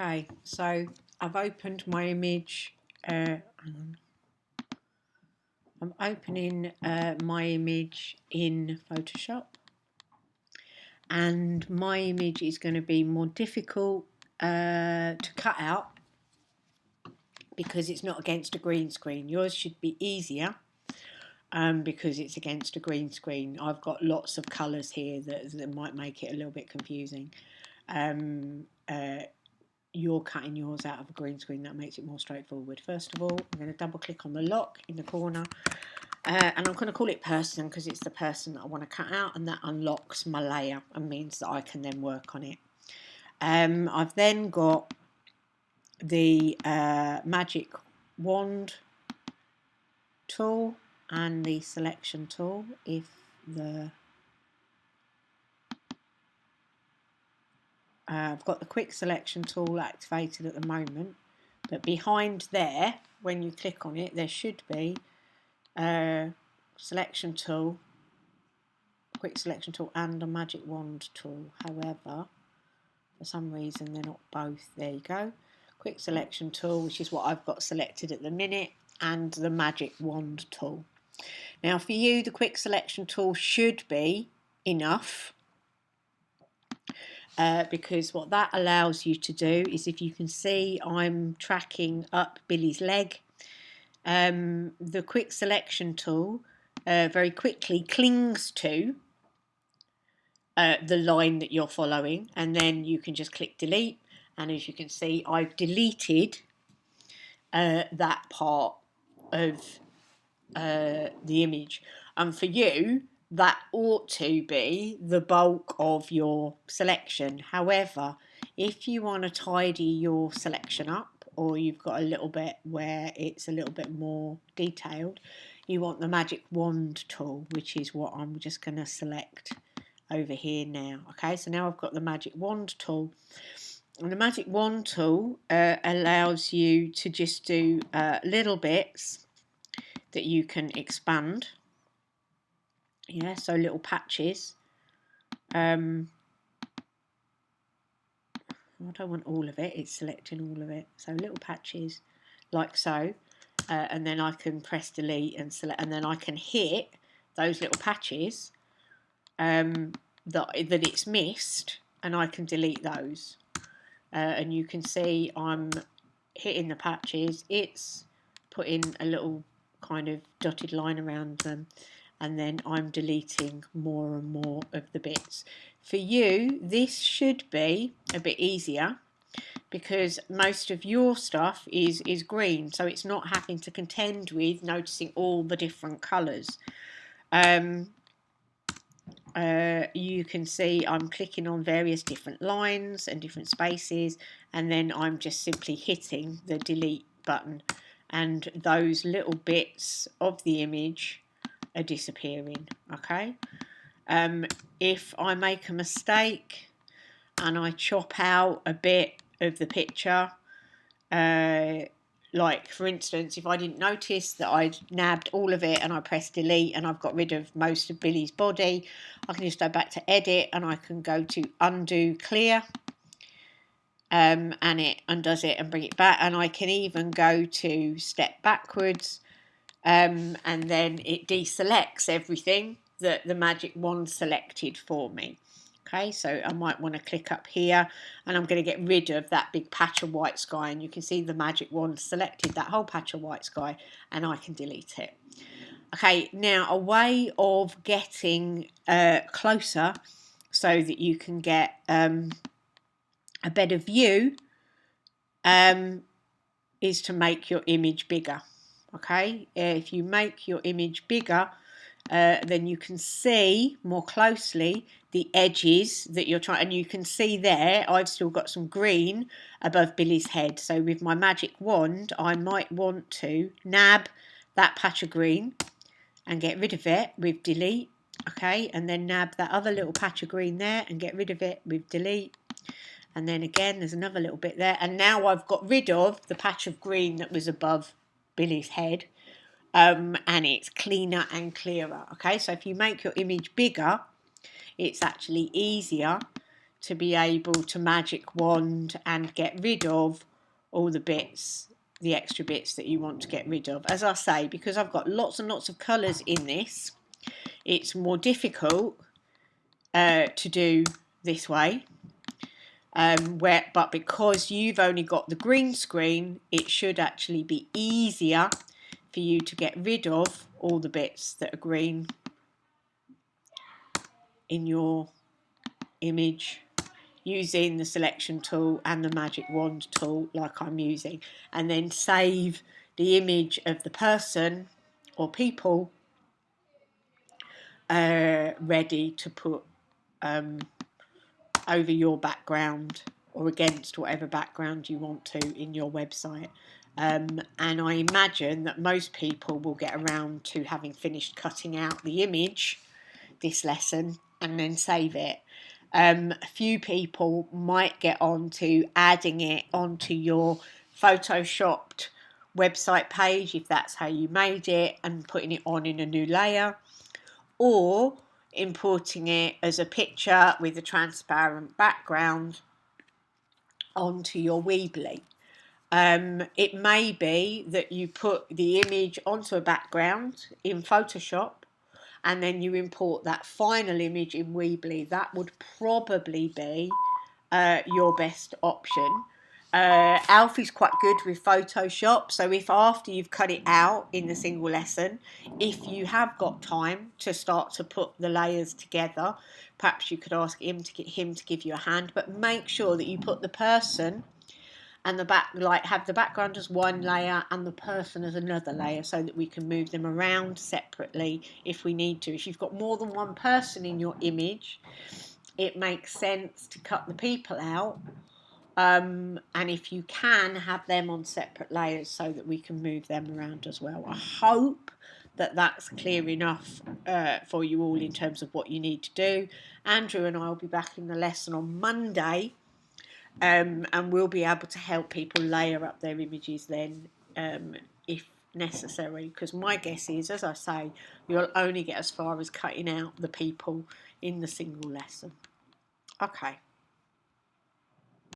Okay, so I've opened my image. Hang on. I'm opening my image in Photoshop, and my image is going to be more difficult to cut out because it's not against a green screen. Yours should be easier because it's against a green screen. I've got lots of colours here that might make it a little bit confusing. You're cutting yours out of a green screen, that makes it more straightforward. First of all, I'm going to double click on the lock in the corner, and I'm going to call it person because it's the person that I want to cut out, and that unlocks my layer and means that I can then work on it. I've then got the magic wand tool and the selection tool. I've got the quick selection tool activated at the moment, but behind there, when you click on it, there should be a selection tool, quick selection tool, and a magic wand tool. However, for some reason they're not both. There you go. Quick selection tool, which is what I've got selected at the minute, and the magic wand tool. Now for you, the quick selection tool should be enough. Because what that allows you to do is, if you can see, I'm tracking up Billy's leg. The quick selection tool very quickly clings to the line that you're following, and then you can just click delete, and as you can see, I've deleted that part of the image. And for you, that ought to be the bulk of your selection. However, if you want to tidy your selection up, or you've got a little bit where it's a little bit more detailed, you want the magic wand tool, which is what I'm just going to select over here now. Okay, so now I've got the magic wand tool, and the magic wand tool allows you to just do little bits that you can expand. Yeah, so little patches. I don't want all of it, it's selecting all of it. So little patches like so, and then I can press delete and select, and then I can hit those little patches that it's missed, and I can delete those. And you can see I'm hitting the patches, it's putting a little kind of dotted line around them, and then I'm deleting more and more of the bits. For you, this should be a bit easier because most of your stuff is green, so it's not having to contend with noticing all the different colours. You can see I'm clicking on various different lines and different spaces, and then I'm just simply hitting the delete button, and those little bits of the image are disappearing. Okay, if I make a mistake and I chop out a bit of the picture, like for instance, if I didn't notice that I'd nabbed all of it and I pressed delete and I've got rid of most of Billy's body, I can just go back to edit and I can go to undo clear, and it undoes it and bring it back, and I can even go to step backwards, and then it deselects everything that the magic wand selected for me. Okay, so I might want to click up here, and I'm going to get rid of that big patch of white sky, and you can see the magic wand selected that whole patch of white sky, and I can delete it. Okay, now a way of getting closer so that you can get a better view is to make your image bigger. Okay, if you make your image bigger, then you can see more closely the edges that you're trying, and you can see there I've still got some green above Billy's head. So with my magic wand, I might want to nab that patch of green and get rid of it with delete. Okay, and then nab that other little patch of green there and get rid of it with delete. And then again there's another little bit there, and now I've got rid of the patch of green that was above Billy's head, and it's cleaner and clearer. Okay, so if you make your image bigger, it's actually easier to be able to magic wand and get rid of all the bits, the extra bits that you want to get rid of. As I say, because I've got lots and lots of colours in this, it's more difficult to do this way. But because you've only got the green screen, it should actually be easier for you to get rid of all the bits that are green in your image using the selection tool and the magic wand tool like I'm using, and then save the image of the person or people ready to put over your background or against whatever background you want to in your website. And I imagine that most people will get around to having finished cutting out the image this lesson and then save it. A few people might get on to adding it onto your photoshopped website page if that's how you made it, and putting it on in a new layer, or importing it as a picture with a transparent background onto your Weebly. It may be that you put the image onto a background in Photoshop and then you import that final image in Weebly. That would probably be your best option. Alfie's quite good with Photoshop, so if after you've cut it out in the single lesson, if you have got time to start to put the layers together, perhaps you could ask him to give you a hand, but make sure that you put the person and have the background as one layer and the person as another layer, so that we can move them around separately if we need to. If you've got more than one person in your image, it makes sense to cut the people out, and if you can, have them on separate layers so that we can move them around as well. I hope that that's clear enough for you all in terms of what you need to do. Andrew and I will be back in the lesson on Monday, and we'll be able to help people layer up their images then, if necessary, because my guess is, as I say, you'll only get as far as cutting out the people in the single lesson. Okay.